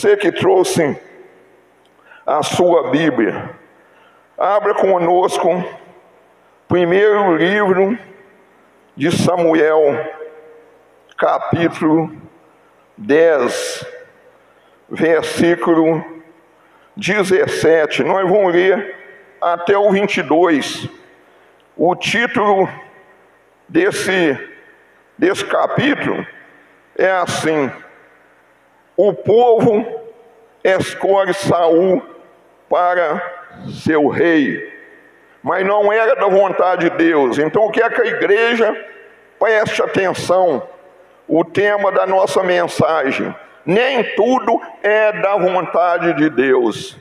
Você que trouxe a sua Bíblia, abra conosco primeiro livro de Samuel, capítulo 10, versículo 17. Nós vamos ler até o 22. O título desse capítulo é assim: o povo escolhe Saul para seu rei, mas não era da vontade de Deus. Então, o que é que a igreja preste atenção? O tema da nossa mensagem: nem tudo é da vontade de Deus.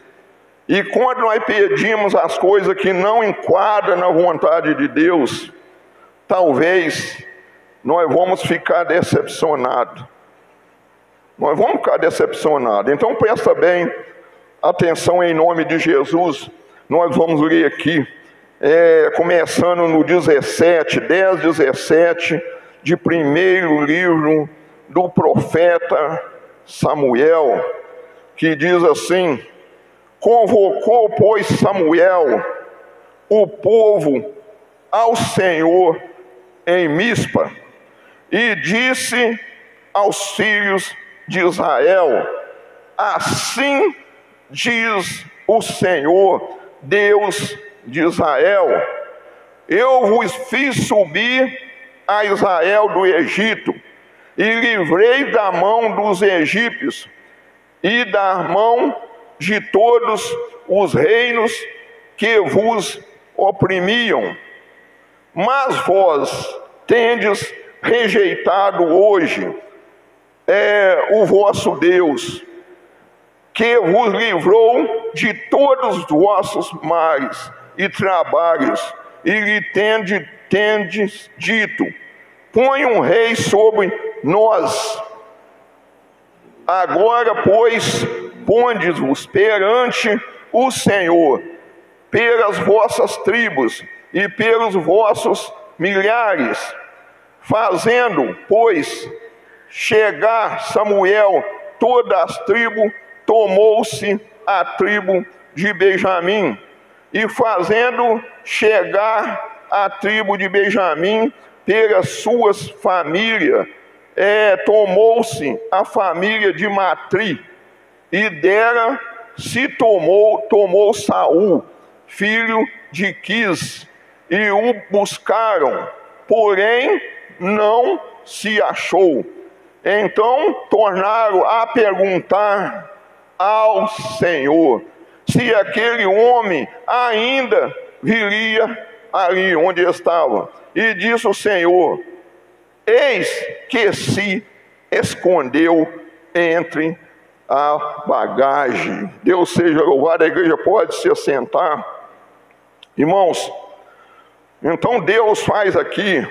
E quando nós pedimos as coisas que não enquadram na vontade de Deus, talvez nós vamos ficar decepcionados. Nós vamos ficar decepcionados. Então presta bem atenção em nome de Jesus. Nós vamos ler aqui, começando no 17, 10, 17, de primeiro livro do profeta Samuel, que diz assim: convocou, pois, Samuel o povo ao Senhor em Mispa, e disse aos filhos de Israel: assim diz o Senhor, Deus de Israel: eu vos fiz subir a Israel do Egito, e livrei da mão dos egípcios e da mão de todos os reinos que vos oprimiam. Mas vós tendes rejeitado hoje o vosso Deus, que vos livrou de todos os vossos males e trabalhos, e lhe tendes dito: põe um rei sobre nós. Agora, pois, ponde-vos perante o Senhor, pelas vossas tribos e pelos vossos milhares. Fazendo, pois, chegar Samuel todas as tribos, tomou-se a tribo de Benjamim, e fazendo chegar a tribo de Benjamim pelas suas famílias, tomou-se a família de Matri, e dela se tomou Saul, filho de Quis, e o buscaram, porém não se achou. Então tornaram a perguntar ao Senhor se aquele homem ainda viria ali onde estava. E disse o Senhor: eis que se escondeu entre a bagagem. Deus seja louvado. A igreja pode se assentar. Irmãos, então Deus faz aqui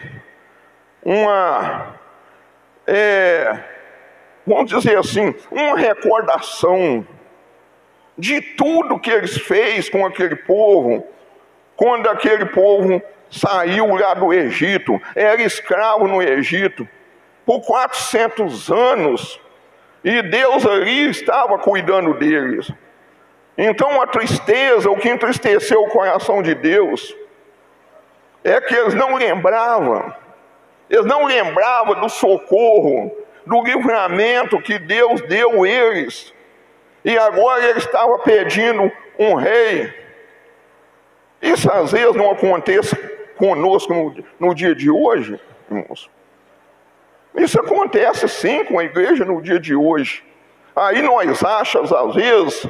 vamos dizer assim, uma recordação de tudo que eles fez com aquele povo, quando aquele povo saiu lá do Egito, era escravo no Egito, por 400 anos, e Deus ali estava cuidando deles. Então a tristeza, o que entristeceu o coração de Deus, é que eles não lembravam do socorro, do livramento que Deus deu a eles, e agora ele estava pedindo um rei. Isso às vezes não acontece conosco no dia de hoje, irmãos. Isso acontece sim com a igreja no dia de hoje. Aí nós achamos às vezes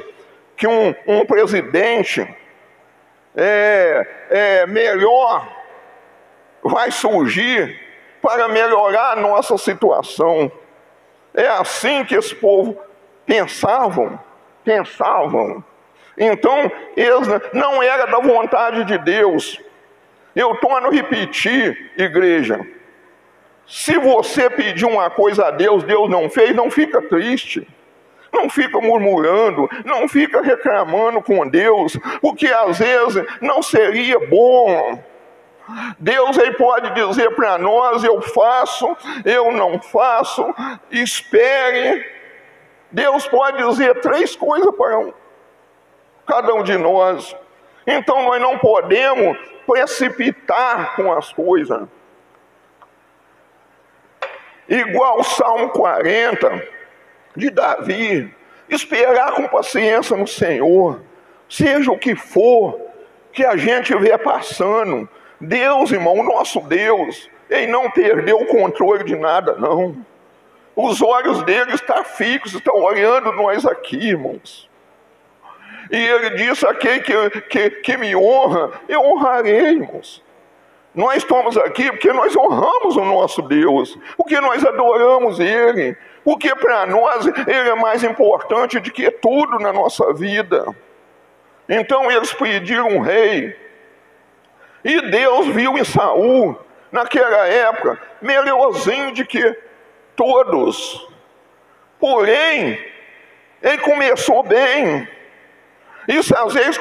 que um presidente melhor vai surgir para melhorar a nossa situação. É assim que esse povo pensavam. Então, eles não era da vontade de Deus. Eu torno a repetir, igreja: se você pedir uma coisa a Deus, Deus não fez, não fica triste, não fica murmurando, não fica reclamando com Deus, porque às vezes não seria bom. Deus aí pode dizer para nós: eu faço, eu não faço, espere. Deus pode dizer 3 coisas para cada um de nós. Então nós não podemos precipitar com as coisas. Igual o Salmo 40 de Davi, esperar com paciência no Senhor, seja o que for que a gente vê passando. Deus, irmão, o nosso Deus, Ele não perdeu o controle de nada, não. Os olhos dele estão fixos, estão olhando nós aqui, irmãos. E Ele disse: aquele que me honra, eu honrarei, irmãos. Nós estamos aqui porque nós honramos o nosso Deus, porque nós adoramos Ele, porque para nós Ele é mais importante do que tudo na nossa vida. Então eles pediram um rei, e Deus viu em Saul, naquela época, melhorzinho de que todos. Porém, ele começou bem. Isso às vezes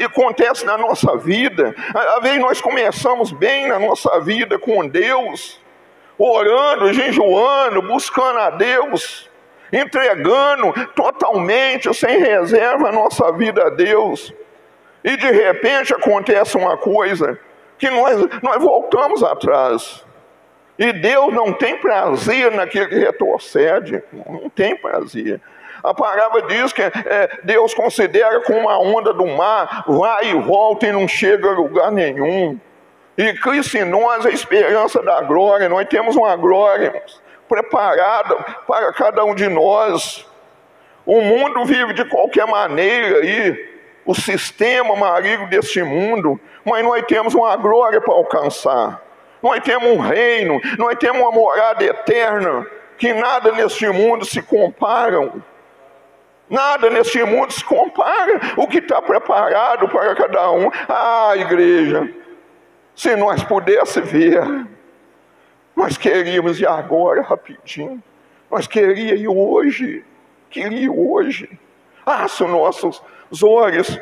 acontece na nossa vida. Às vezes nós começamos bem na nossa vida com Deus, orando, jejuando, buscando a Deus, entregando totalmente, sem reserva, a nossa vida a Deus. E de repente acontece uma coisa que nós voltamos atrás. E Deus não tem prazer naquele que retrocede. Não tem prazer. A palavra diz que Deus considera como uma onda do mar, vai e volta e não chega a lugar nenhum. E Cristo em nós é a esperança da glória. Nós temos uma glória preparada para cada um de nós. O mundo vive de qualquer maneira aí, o sistema maligno deste mundo, mas nós temos uma glória para alcançar. Nós temos um reino, nós temos uma morada eterna, que nada neste mundo se comparam. Nada neste mundo se compara o que está preparado para cada um. Ah, igreja, se nós pudéssemos ver, nós queríamos ir agora, rapidinho. Nós queríamos ir hoje. Ah, se os nossos olhos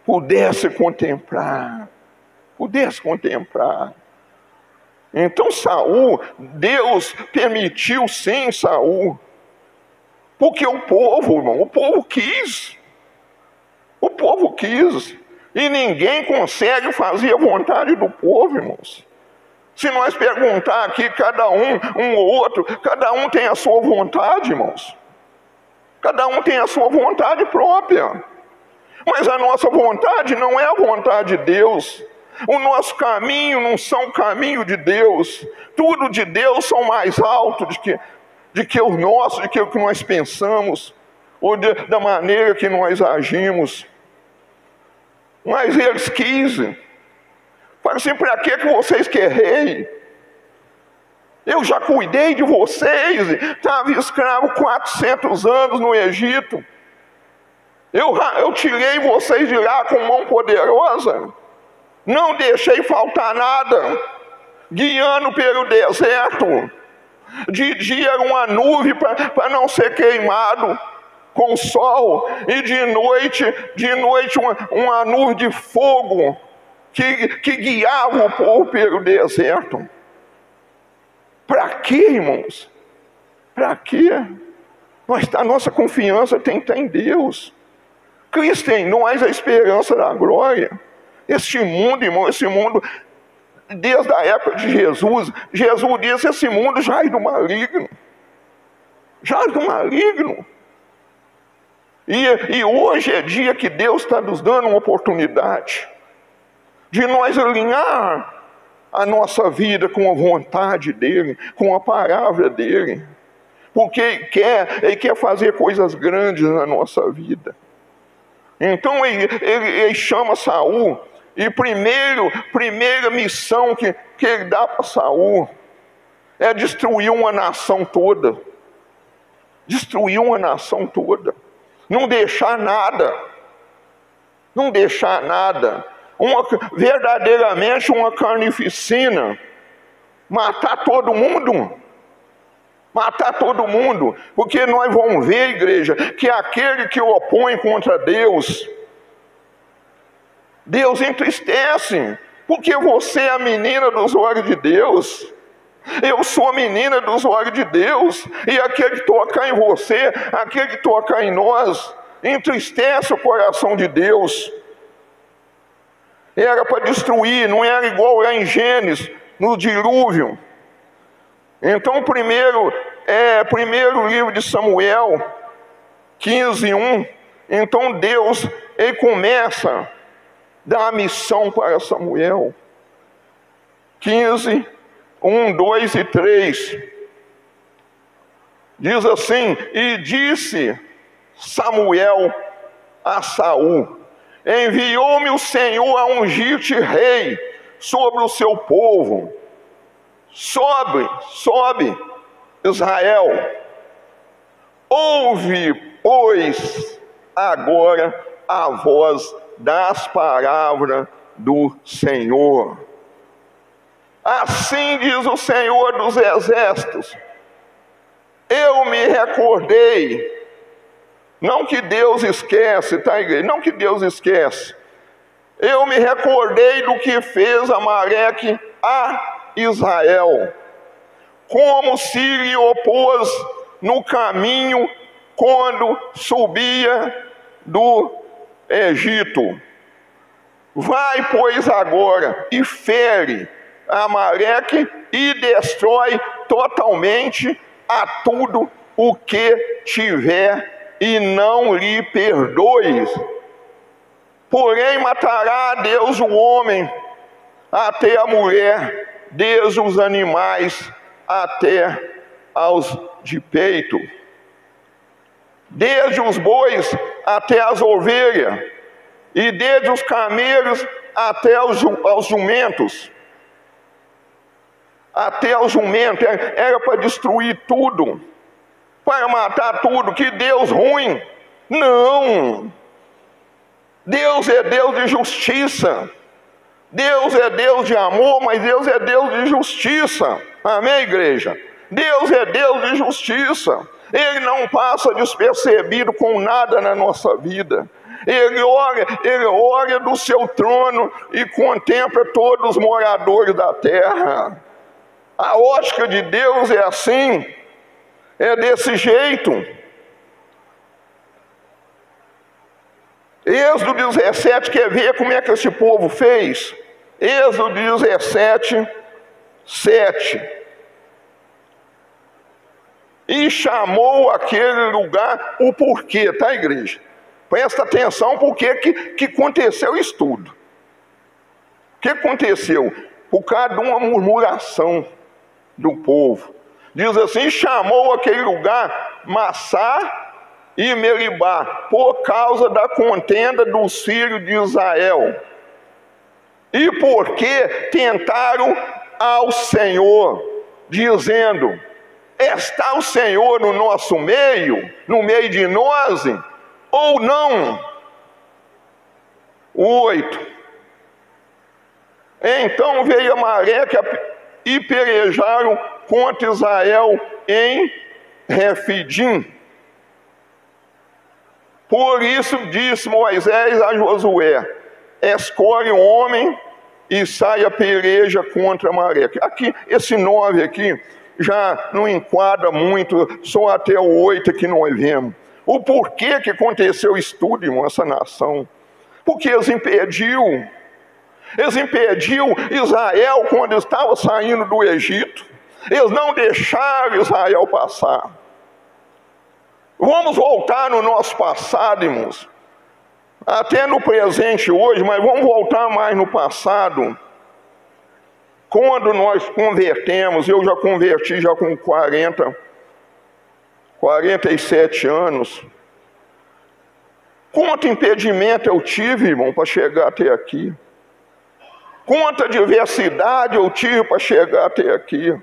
pudessem contemplar. Então Saul, Deus permitiu sim Saul. Porque o povo, irmão, o povo quis. E ninguém consegue fazer a vontade do povo, irmãos. Se nós perguntar aqui, cada um ou outro, cada um tem a sua vontade, irmãos. Cada um tem a sua vontade própria. Mas a nossa vontade não é a vontade de Deus. O nosso caminho não são o caminho de Deus. Tudo de Deus são mais altos de que o nosso, de que o que nós pensamos, ou da maneira que nós agimos. Mas eles quisem. Falaram assim: para que vocês querem? Eu já cuidei de vocês. Estava escravo 400 anos no Egito. Eu tirei vocês de lá com mão poderosa. Não deixei faltar nada. Guiando pelo deserto. De dia era uma nuvem para não ser queimado com o sol, e de noite uma nuvem de fogo que guiava o povo pelo deserto. Para quê, irmãos? Para quê? A nossa confiança tem que estar em Deus. Cristo em nós é a esperança da glória. Este mundo, irmão, desde a época de Jesus disse: esse mundo já é do maligno. E hoje é dia que Deus está nos dando uma oportunidade de nós alinhar a nossa vida com a vontade dEle, com a palavra dEle. Porque Ele quer fazer coisas grandes na nossa vida. Então ele chama Saul. E primeira missão que ele dá para Saul é destruir uma nação toda. Não deixar nada. Verdadeiramente uma carnificina. Matar todo mundo. Porque nós vamos ver, igreja, que aquele que opõe contra Deus entristece, porque você é a menina dos olhos de Deus. Eu sou a menina dos olhos de Deus, e aquele que tocar em você, aquele que tocar em nós, entristece o coração de Deus. Era para destruir, não era igual lá em Gênesis, no dilúvio. Então, primeiro livro de Samuel, 15:1. Então Deus, ele começa a dar a missão para Samuel. 15:1, 2 e 3. Diz assim: e disse Samuel a Saul: enviou-me o Senhor a ungir-te rei sobre o seu povo. Sobe, Israel. Ouve, pois, agora a voz das palavras do Senhor. Assim diz o Senhor dos exércitos: eu me recordei. Não que Deus esquece, tá, igreja? Não que Deus esquece. Eu me recordei do que fez Amaleque a Israel, como se lhe opôs no caminho quando subia do Egito. Vai, pois, agora e fere Amaleque e destrói totalmente a tudo o que tiver, e não lhe perdoes. Porém matará Deus o homem, até a mulher, desde os animais até aos de peito, desde os bois até as ovelhas, e desde os camelos até aos jumentos. Até aos jumentos, era para destruir tudo, para matar tudo. Que Deus ruim? Não! Deus é Deus de justiça. Deus é Deus de amor, mas Deus é Deus de justiça. Amém, igreja? Deus é Deus de justiça. Ele não passa despercebido com nada na nossa vida. Ele olha do seu trono e contempla todos os moradores da terra. A ótica de Deus é assim, é desse jeito. Êxodo 17, quer ver como é que esse povo fez? Êxodo 17, 7. E chamou aquele lugar o porquê, tá, igreja? Presta atenção porque que aconteceu isso tudo. O que aconteceu? Por causa de uma murmuração do povo. Diz assim: chamou aquele lugar Massá e Meribá, por causa da contenda dos filhos de Israel, e porque tentaram ao Senhor, dizendo: está o Senhor no nosso meio, no meio de nós, ou não? 8. Então veio Amaleque e pelejaram contra Israel em Refidim. Por isso disse Moisés a Josué: escolhe um homem e saia peleja contra Amaleque. Aqui, esse 9 aqui já não enquadra muito, só até o 8 que nós vemos. O porquê que aconteceu isso tudo, irmão, essa nação? Porque eles impediu Israel quando estava saindo do Egito. Eles não deixaram Israel passar. Vamos voltar no nosso passado, irmãos. Até no presente hoje, mas vamos voltar mais no passado. Quando nós convertemos, eu já converti já com 47 anos. Quanto impedimento eu tive, irmão, para chegar até aqui. Quanta diversidade eu tive para chegar até aqui.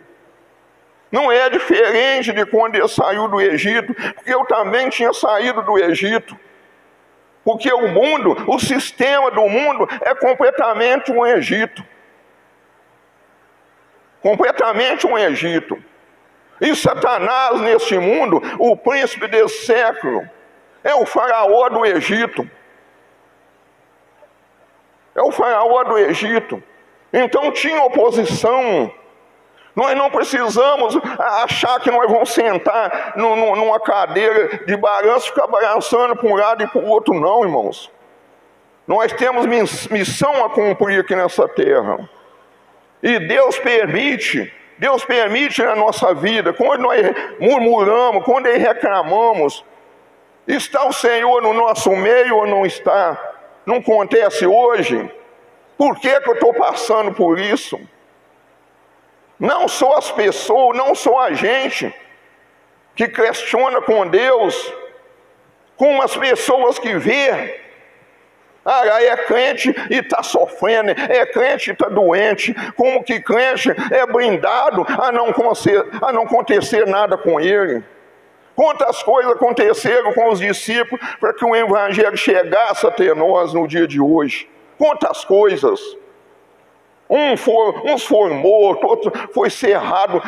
Não é diferente de quando ele saiu do Egito, porque eu também tinha saído do Egito. Porque o mundo, o sistema do mundo é completamente um Egito. Completamente um Egito. E Satanás neste mundo, o príncipe desse século, é o faraó do Egito. É o faraó do Egito. Então tinha oposição. Nós não precisamos achar que nós vamos sentar numa cadeira de balanço e ficar balançando para um lado e para o outro, não, irmãos. Nós temos missão a cumprir aqui nessa terra. E Deus permite na nossa vida, quando nós murmuramos, quando nós reclamamos, está o Senhor no nosso meio ou não está? Não acontece hoje? Por que eu estou passando por isso? Não só as pessoas, não só a gente que questiona com Deus, como as pessoas que vê. É crente e está sofrendo, é crente e está doente, como que crente é blindado a não acontecer nada com ele. Quantas coisas aconteceram com os discípulos para que o evangelho chegasse até nós no dia de hoje? Quantas coisas! Uns foram mortos, outro foi cerrado,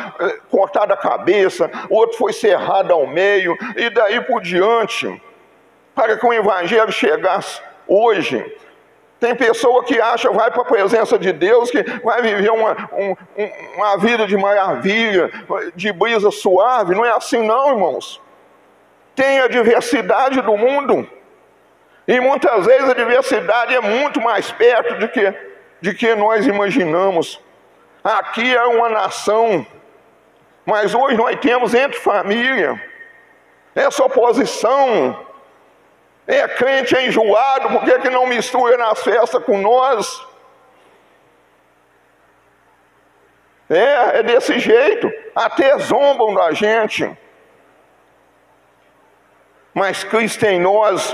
cortado a cabeça, outro foi cerrado ao meio, e daí por diante, para que o evangelho chegasse hoje. Tem pessoa que acha, vai para a presença de Deus, que vai viver uma vida de maravilha, de brisa suave. Não é assim não, irmãos. Tem a diversidade do mundo, e muitas vezes a diversidade é muito mais perto de que nós imaginamos. Aqui é uma nação, mas hoje nós temos entre família essa oposição. É crente enjoado, por que não mistura nas festas com nós? É desse jeito, até zombam da gente. Mas Cristo em nós,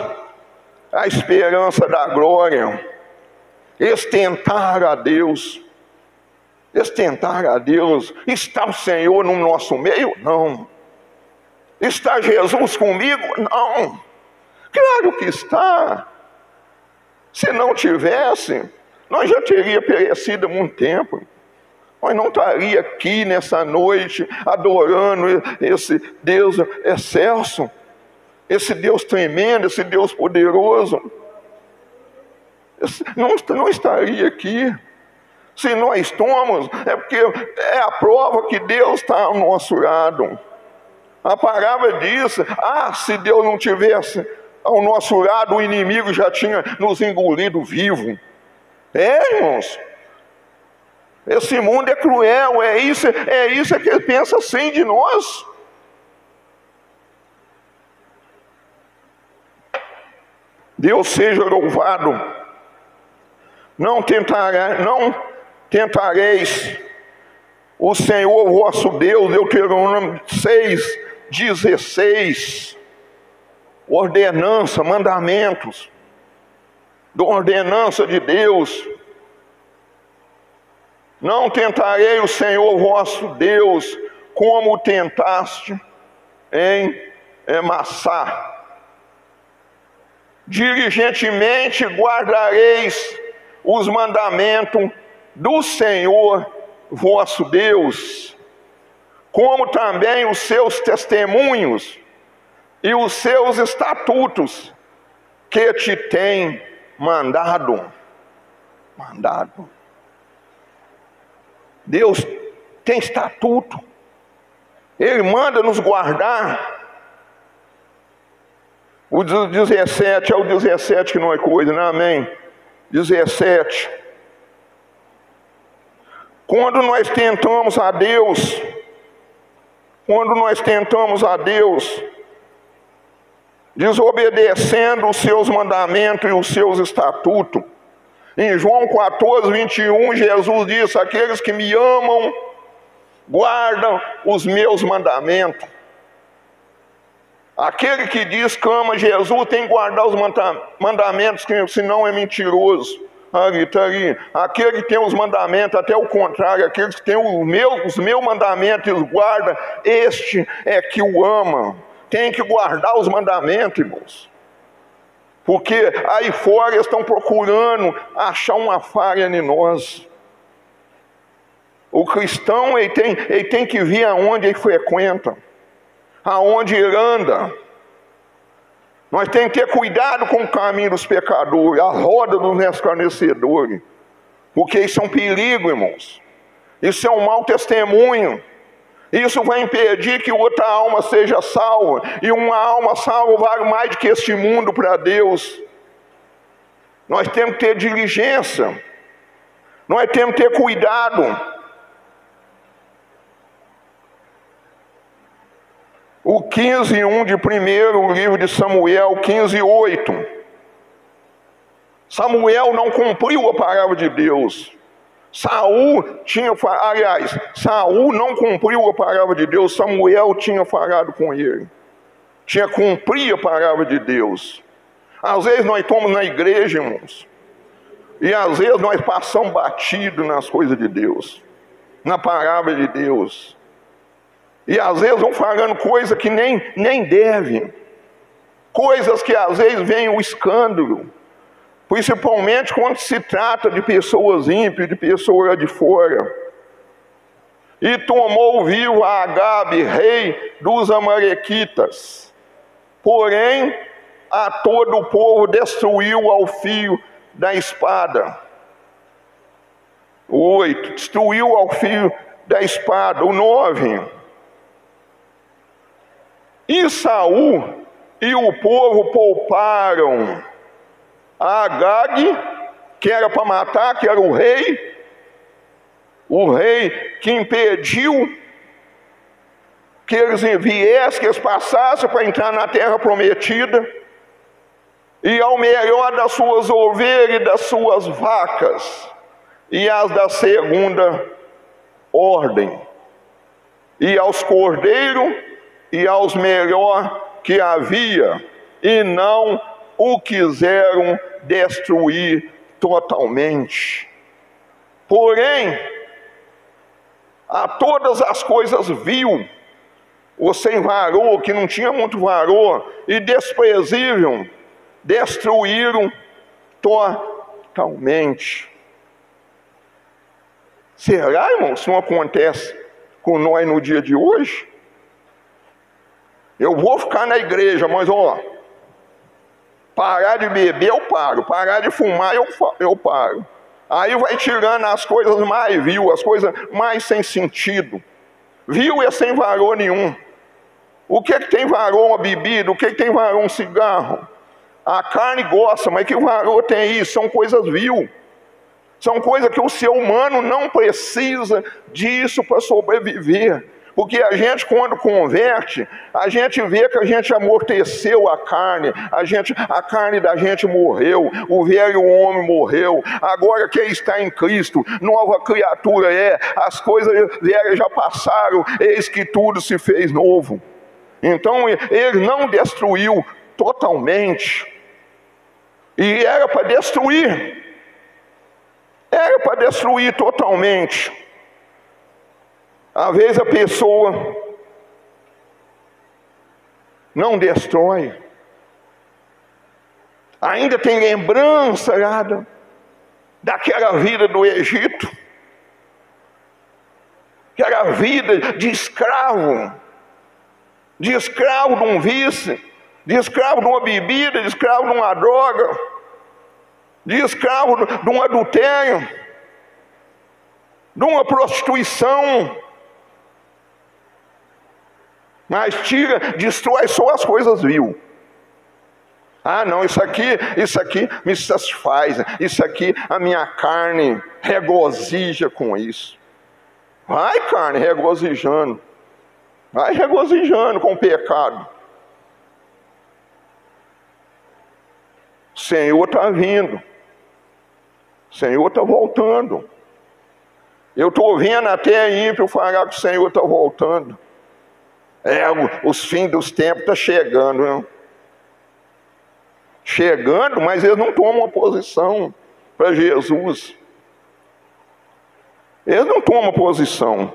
a esperança da glória. Estentar a Deus. Estentar a Deus. Está o Senhor no nosso meio? Não. Está Jesus comigo? Não. Claro que está. Se não tivesse, nós já teríamos perecido há muito tempo. Nós não estaríamos aqui nessa noite adorando esse Deus excelso, esse Deus tremendo, esse Deus poderoso. Não estaria aqui. Se nós estamos, é porque é a prova que Deus está ao nosso lado. A palavra diz, se Deus não tivesse ao nosso lado, o inimigo já tinha nos engolido vivo. Irmãos, esse mundo é cruel, é isso que ele pensa assim de nós. Deus seja louvado. Não tentareis o Senhor vosso Deus, Deuteronômio 6:16. Ordenança, mandamentos, da ordenança de Deus. Não tentarei o Senhor vosso Deus, como tentaste em Massá. Diligentemente guardareis os mandamentos do Senhor vosso Deus, como também os seus testemunhos e os seus estatutos que te tem mandado. Deus tem estatuto. Ele manda nos guardar. O 17 é o 17 que não é coisa, né? Amém? 17. Quando nós tentamos a Deus, desobedecendo os seus mandamentos e os seus estatutos. Em João 14:21, Jesus disse: aqueles que me amam, guardam os meus mandamentos. Aquele que diz que ama Jesus tem que guardar os mandamentos, senão é mentiroso. Está ali. Aquele que tem os mandamentos, até o contrário, aqueles que têm os meus mandamentos e os guarda, este é que o ama. Tem que guardar os mandamentos, irmãos. Porque aí fora eles estão procurando achar uma falha em nós. O cristão ele tem que ver aonde ele frequenta, aonde ele anda. Nós temos que ter cuidado com o caminho dos pecadores, a roda dos escarnecedores. Porque isso é um perigo, irmãos. Isso é um mau testemunho. Isso vai impedir que outra alma seja salva. E uma alma salva vale mais do que este mundo para Deus. Nós temos que ter diligência. Nós temos que ter cuidado. O 15:1 de primeiro livro de Samuel, 15:8. Samuel não cumpriu a palavra de Deus. Saul não cumpriu a palavra de Deus. Samuel tinha falado com ele. Tinha cumprido a palavra de Deus. Às vezes nós estamos na igreja, irmãos, e às vezes nós passamos batido nas coisas de Deus, na palavra de Deus. E às vezes vão falando coisas que nem devem. Coisas que às vezes vem o escândalo. Principalmente quando se trata de pessoas ímpias, de pessoas de fora. E tomou vivo a Agabe, rei dos amalequitas. Porém, a todo o povo destruiu ao fio da espada. O 8, destruiu ao fio da espada. O 9. E Saul e o povo pouparam a Agag, que era para matar, que era o rei que impediu que eles viessem, que eles passassem para entrar na terra prometida, e ao melhor das suas ovelhas e das suas vacas, e as da segunda ordem, e aos cordeiros, e aos melhor que havia, e não o quiseram destruir totalmente. Porém, a todas as coisas vil, o sem valor, que não tinha muito valor, e desprezível, destruíram totalmente. Será, irmão, se não acontece com nós no dia de hoje? Eu vou ficar na igreja, mas parar de beber eu paro, parar de fumar eu paro. Aí vai tirando as coisas mais vil, as coisas mais sem sentido. Vil é sem valor nenhum. O que é que tem valor uma bebida? O que é que tem valor um cigarro? A carne gosta, mas que valor tem isso? São coisas vil. São coisas que o ser humano não precisa disso para sobreviver. Porque a gente, quando converte, a gente vê que a gente amorteceu a carne, a carne da gente morreu, o velho homem morreu, agora quem está em Cristo, nova criatura é, as coisas velhas já passaram, eis que tudo se fez novo. Então ele não destruiu totalmente, e era para destruir totalmente. Às vezes a pessoa não destrói, ainda tem lembrança daquela vida do Egito, aquela vida de escravo de um vício, de escravo de uma bebida, de escravo de uma droga, de escravo de um adultério, de uma prostituição. Mas destrói só as coisas vil. Ah, não, isso aqui me satisfaz. Isso aqui, a minha carne regozija com isso. Vai, carne, regozijando. Vai regozijando com o pecado. O Senhor está vindo. O Senhor está voltando. Eu estou vendo até ímpio falar que o Senhor está voltando. Os fins dos tempos estão chegando, né? Chegando, mas eles não tomam uma posição para Jesus. Eles não tomam posição.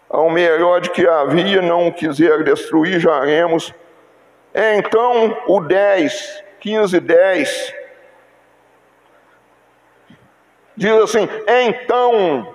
Ao melhor de que havia, não quiser destruir, já haremos. Então, o 10, 15:10, diz assim: então,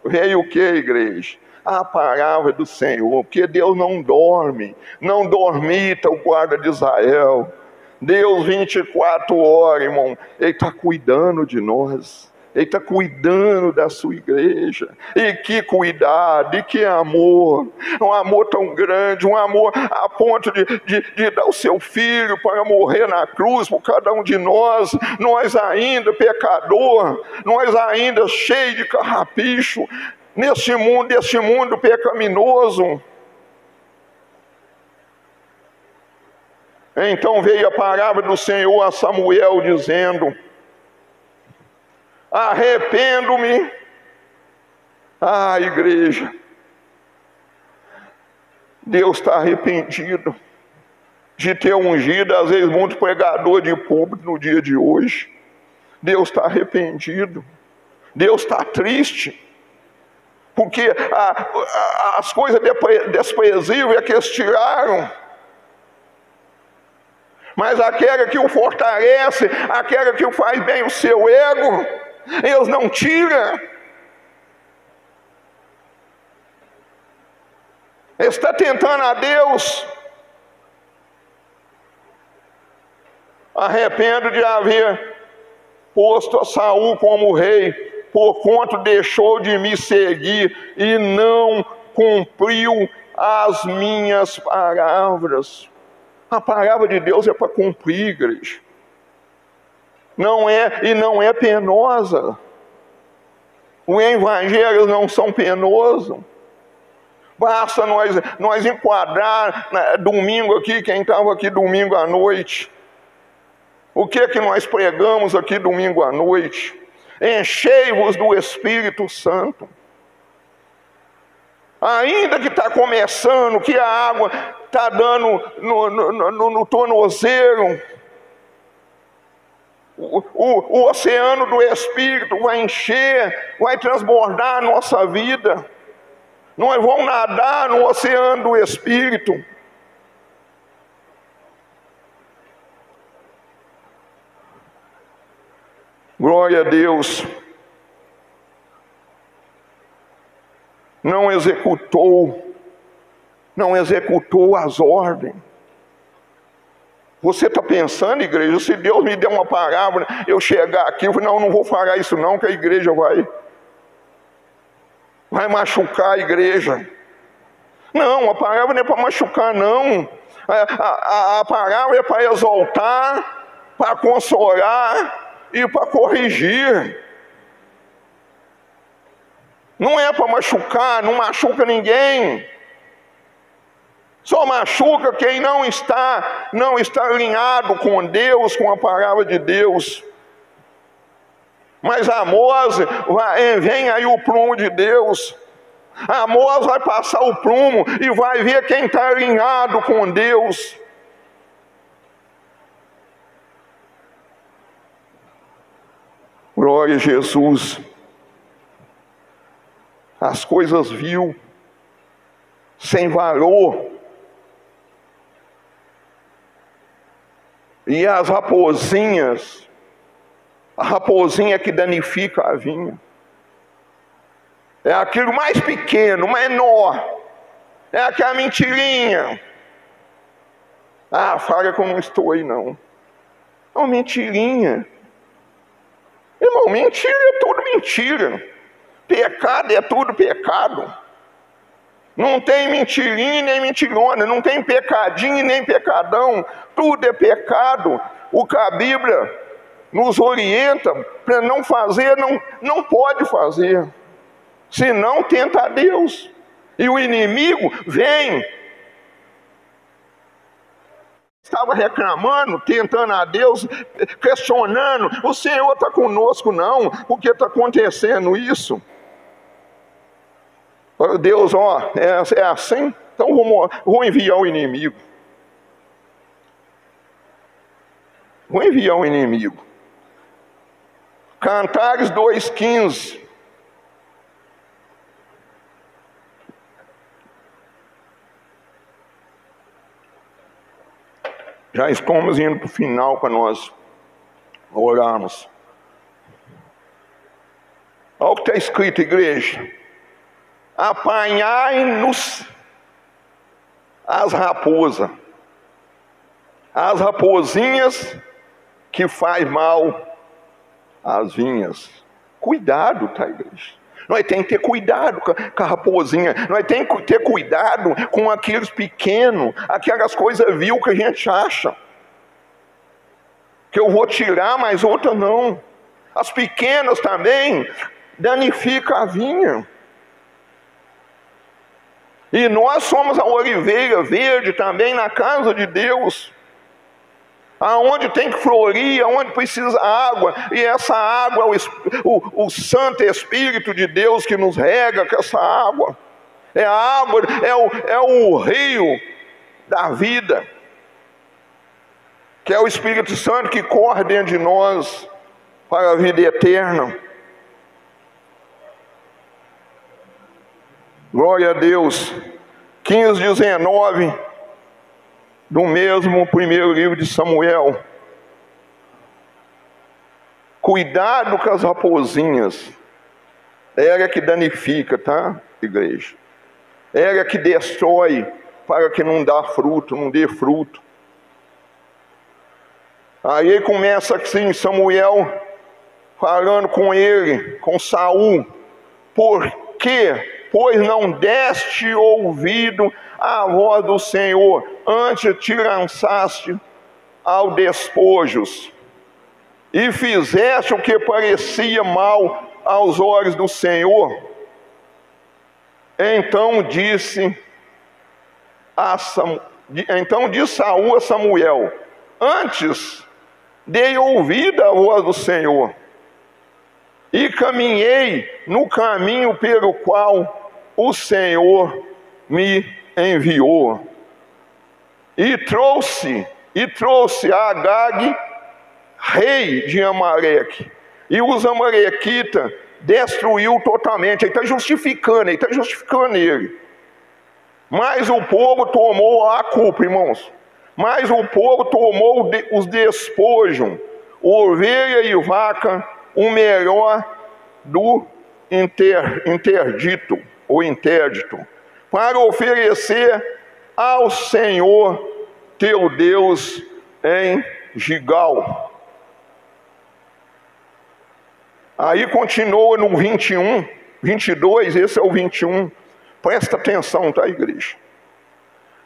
veio o que, igreja? A palavra do Senhor, porque Deus não dorme, não dormita o guarda de Israel. Deus 24 horas, irmão, Ele está cuidando de nós. Ele está cuidando da sua igreja. E que cuidado, e que amor. Um amor tão grande, um amor a ponto de dar o seu filho para morrer na cruz por cada um de nós. Nós ainda pecador, nós ainda cheios de carrapicho, nesse mundo pecaminoso. Então veio a palavra do Senhor a Samuel dizendo: arrependo-me. Igreja, Deus está arrependido de ter ungido, às vezes, muito pregador de público no dia de hoje. Deus está arrependido. Deus está triste. Porque as coisas desprezíveis é que eles tiraram. Mas aquela que o fortalece, aquela que o faz bem o seu ego, eles não tiram. Está tentando a Deus. Arrependo de haver posto a Saul como rei, porquanto deixou de me seguir e não cumpriu as minhas palavras. A palavra de Deus é para cumprir, igreja. Não é penosa. Os evangelhos não são penosos. Basta nós enquadrar domingo aqui, quem estava aqui domingo à noite. O que nós pregamos aqui domingo à noite? Enchei-vos do Espírito Santo. Ainda que está começando, que a água está dando no tornozelo, o oceano do Espírito vai encher, vai transbordar a nossa vida. Nós vamos nadar no oceano do Espírito. Glória a Deus. Não executou as ordens. Você está pensando, igreja, se Deus me der uma palavra, eu chegar aqui, eu não vou falar isso não, que a igreja vai machucar a igreja. Não, a palavra não é para machucar, não. A palavra é para exaltar, para consolar e para corrigir. Não é para machucar, não machuca ninguém. Só machuca quem não está alinhado com Deus, com a palavra de Deus. Mas Amós, vem aí o prumo de Deus. Amós vai passar o prumo e vai ver quem está alinhado com Deus. Glória a Jesus. As coisas vil, sem valor. E as raposinhas, a raposinha que danifica a vinha. É aquilo mais pequeno, menor. É aquela mentirinha. Fala que eu não estou aí não. Não, mentirinha. Irmão, mentira é tudo mentira. Pecado é tudo pecado. Não tem mentirinha nem mentirona. Não tem pecadinho nem pecadão. Tudo é pecado. O que a Bíblia nos orienta para não fazer, não pode fazer. Senão tenta a Deus. E o inimigo vem. Estava reclamando, tentando a Deus, questionando. O Senhor está conosco não? Por que está acontecendo isso? Deus, é assim? Então vou enviar o inimigo. Vou enviar o inimigo. Cantares 2,15. Já estamos indo para o final para nós orarmos. Olha o que está escrito, igreja. Apanhai-nos as raposas. As raposinhas que faz mal às vinhas. Cuidado, tá, igreja? Nós temos que ter cuidado com a raposinha. Nós temos que ter cuidado com aqueles pequenos, aquelas coisas vil que a gente acha que eu vou tirar, mas outra não. As pequenas também danificam a vinha. E nós somos a oliveira verde também na casa de Deus. Aonde tem que florir, aonde precisa água. E essa água, o Santo Espírito de Deus que nos rega com essa água. É a água, é o rio da vida. Que é o Espírito Santo que corre dentro de nós para a vida eterna. Glória a Deus. 15:19 do mesmo primeiro livro de Samuel. Cuidado com as raposinhas. Ela que danifica, tá, igreja? Ela que destrói para que não dê fruto. Aí começa assim Samuel falando com ele, com Saul. Por quê? Pois não deste ouvido à voz do Senhor, antes te lançaste aos despojos, e fizeste o que parecia mal aos olhos do Senhor. Então disse Saul a Samuel: antes dei ouvido à voz do Senhor, e caminhei no caminho pelo qual o Senhor me enviou, e trouxe Agag, rei de Amaleque, e os amalequitas destruiu totalmente. Ele está justificando ele. Mas o povo tomou a culpa, irmãos. Mas o povo tomou os despojos, ovelha e vaca, o melhor do interdito, para oferecer ao Senhor teu Deus em Gigal. Aí continua no 22, esse é o 21. Presta atenção, tá, igreja?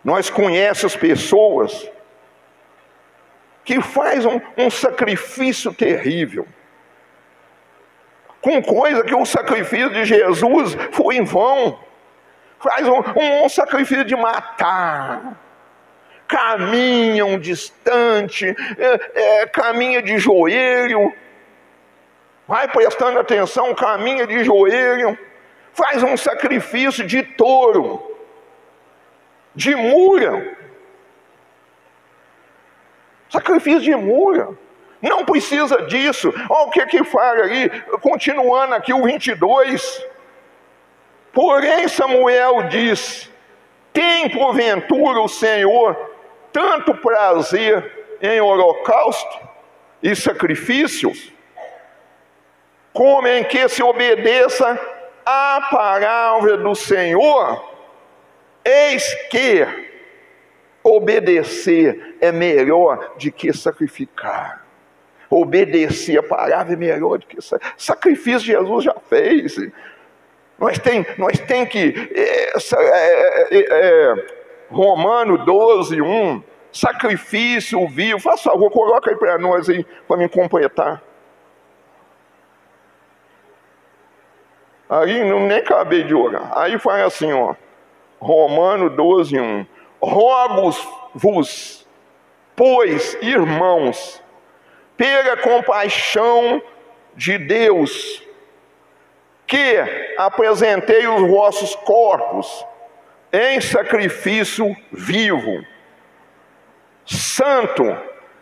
Nós conhecemos pessoas que fazem um sacrifício terrível, com coisa que o sacrifício de Jesus foi em vão. Faz um sacrifício de matar, caminham distante, caminha de joelho, vai prestando atenção, caminha de joelho, faz um sacrifício de touro, de mula, sacrifício de mula. Não precisa disso. Olha o que fala aí, continuando aqui o 22. Porém Samuel diz: tem porventura o Senhor tanto prazer em holocausto e sacrifícios, como em que se obedeça à palavra do Senhor? Eis que obedecer é melhor do que sacrificar. Obedecer a palavra é melhor do que sacrifício. Jesus já fez. Nós tem que Romanos 12:1, sacrifício vivo. Faça favor, coloca aí para nós aí, para me completar. Aí nem acabei de orar. Aí faz assim, ó, Romanos 12:1. Rogo-vos, pois, irmãos, pela compaixão de Deus, que apresentei os vossos corpos em sacrifício vivo, santo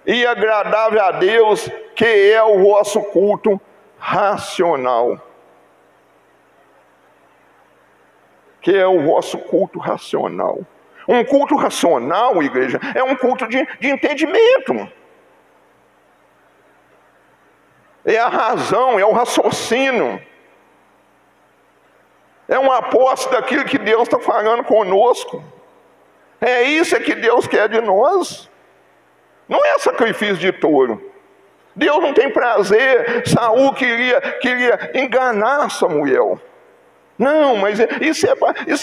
e agradável a Deus, que é o vosso culto racional. Que é o vosso culto racional. Um culto racional, igreja, é um culto de entendimento. É a razão, é o raciocínio. É uma aposta daquilo que Deus está falando conosco. É isso que Deus quer de nós. Não é sacrifício de touro. Deus não tem prazer. Saul queria enganar Samuel. Não, mas isso é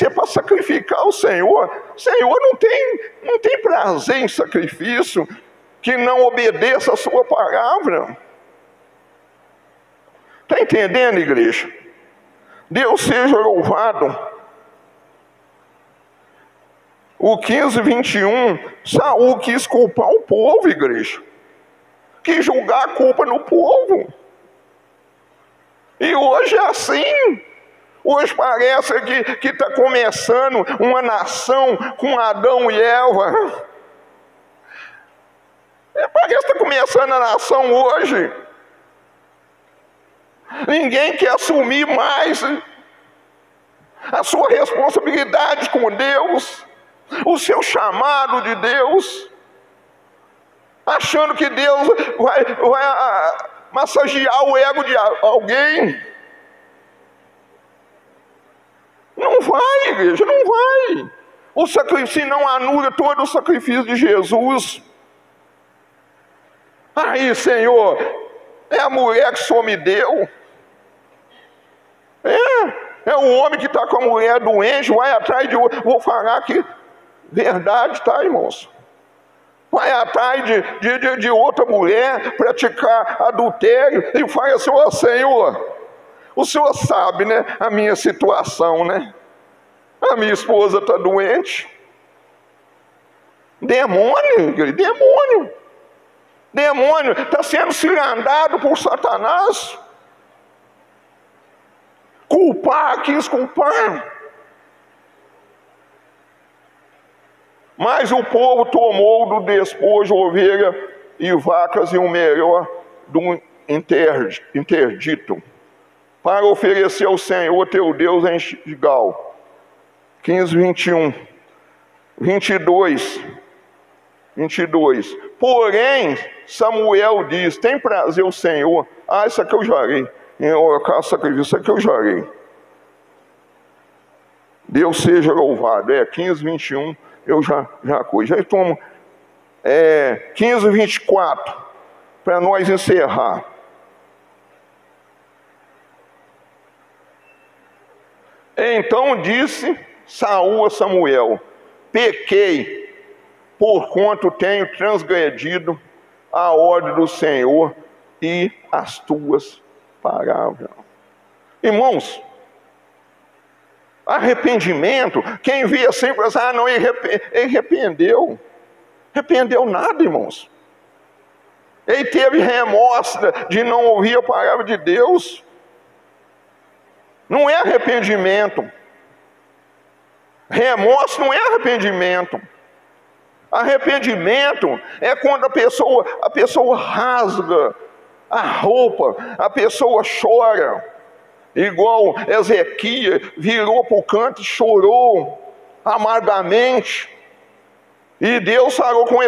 para sacrificar o Senhor. O Senhor não tem prazer em sacrifício que não obedeça a sua palavra. Está entendendo, igreja? Deus seja louvado. O 15:21, Saul quis culpar o povo, igreja. Quis julgar a culpa no povo. E hoje é assim. Hoje parece que está começando uma nação com Adão e Eva. Parece que está começando a nação hoje. Ninguém quer assumir mais a sua responsabilidade com Deus, o seu chamado de Deus, achando que Deus vai massagear o ego de alguém. Não vai, igreja, não vai. O sacrifício não anula todo o sacrifício de Jesus. Aí, Senhor, é a mulher que o Senhor me deu. É o homem que está com a mulher doente, vai atrás de outro. Vou falar aqui, verdade, tá, irmãos? Vai atrás de outra mulher, praticar adultério, e fala assim: ó, Senhor, o Senhor sabe, né, a minha situação, né? A minha esposa está doente. Demônio, demônio. Demônio está sendo cilindado por Satanás. Quis culpar. Mas o povo tomou do despojo ovelha e vacas e o melhor do interdito, para oferecer ao Senhor teu Deus em Gilgal. 15:21, 22. Porém, Samuel diz: tem prazer o Senhor. Isso aqui eu jarei. Em holocausto, sacrifício, isso aqui eu jarei. Deus seja louvado. 15:21, eu já tomo. 15:24, para nós encerrar. Então disse Saul a Samuel: pequei, porquanto tenho transgredido a ordem do Senhor e as tuas palavras. Irmãos, arrependimento, quem vê assim, pensa: não, ele arrependeu. Arrependeu nada, irmãos. Ele teve remorso de não ouvir a palavra de Deus. Não é arrependimento. Remorso não é arrependimento. Arrependimento é quando a pessoa rasga a roupa, a pessoa chora, igual Ezequias virou para o canto e chorou amargamente. E Deus falou com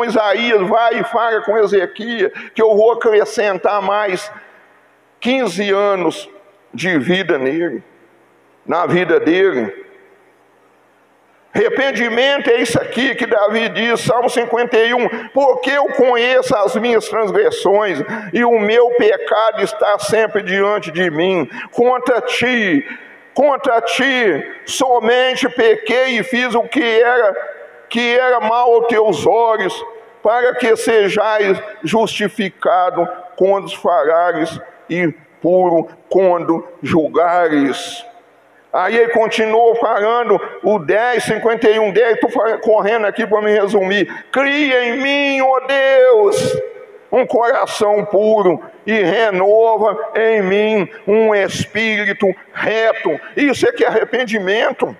Isaías: vai e fala com Ezequias que eu vou acrescentar mais 15 anos de vida nele, na vida dele. Arrependimento é isso aqui que Davi diz, Salmo 51, porque eu conheço as minhas transgressões e o meu pecado está sempre diante de mim. Contra ti somente pequei e fiz o que era mal aos teus olhos, para que sejais justificado quando falares e puro quando julgares. Aí ele continuou falando, o 51, estou correndo aqui para me resumir. Cria em mim, ó Deus, um coração puro e renova em mim um espírito reto. Isso é que é arrependimento.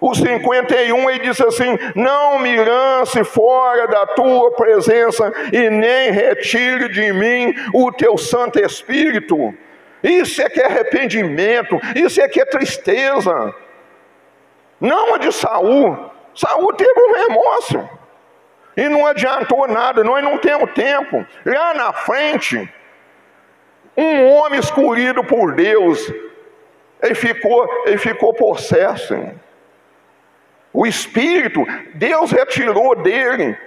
O 51 ele diz assim: não me lance fora da tua presença e nem retire de mim o teu Santo Espírito. Isso é que é arrependimento, isso é que é tristeza. Não a de Saul. Saul teve um remorso e não adiantou nada, nós não temos tempo. Lá na frente, um homem escolhido por Deus, ele ficou possesso. O Espírito, Deus retirou dele.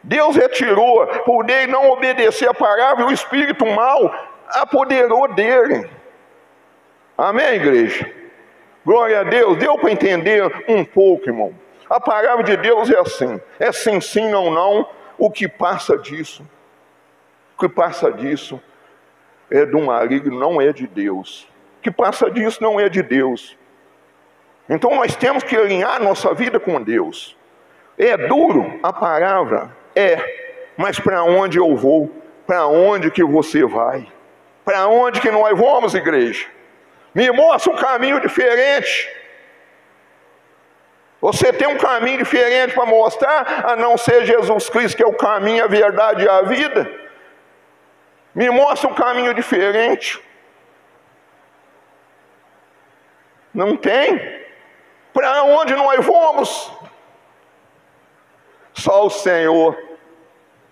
Deus retirou, por ele não obedecer a palavra, e o espírito mau apoderou dele. Amém, igreja? Glória a Deus. Deu para entender um pouco, irmão? A palavra de Deus é sim, sim, não, não. O que passa disso, é do maligno, não é de Deus. O que passa disso não é de Deus. Então nós temos que alinhar nossa vida com Deus. É duro a palavra? Mas para onde eu vou? Para onde que você vai? Para onde que nós vamos, igreja? Me mostra um caminho diferente. Você tem um caminho diferente para mostrar, a não ser Jesus Cristo, que é o caminho, a verdade e a vida? Me mostra um caminho diferente. Não tem. Para onde nós vamos? Só o Senhor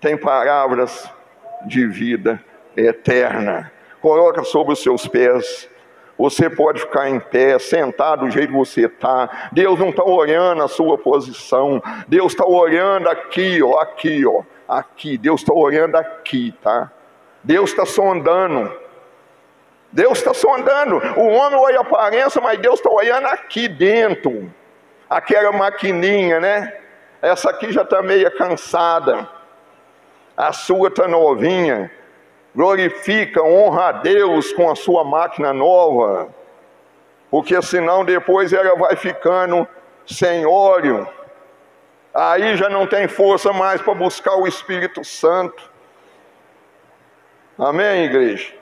tem palavras de vida eterna. Coloca sobre os seus pés. Você pode ficar em pé, sentado do jeito que você está. Deus não está olhando a sua posição. Deus está olhando aqui, ó. Aqui. Deus está olhando aqui, tá? Deus está sondando. Deus está sondando. O homem olha a aparência, mas Deus está olhando aqui dentro. Aquela maquininha, né? Essa aqui já está meio cansada. A sua está novinha. Glorifica, honra a Deus com a sua máquina nova. Porque senão depois ela vai ficando sem óleo. Aí já não tem força mais para buscar o Espírito Santo. Amém, igreja?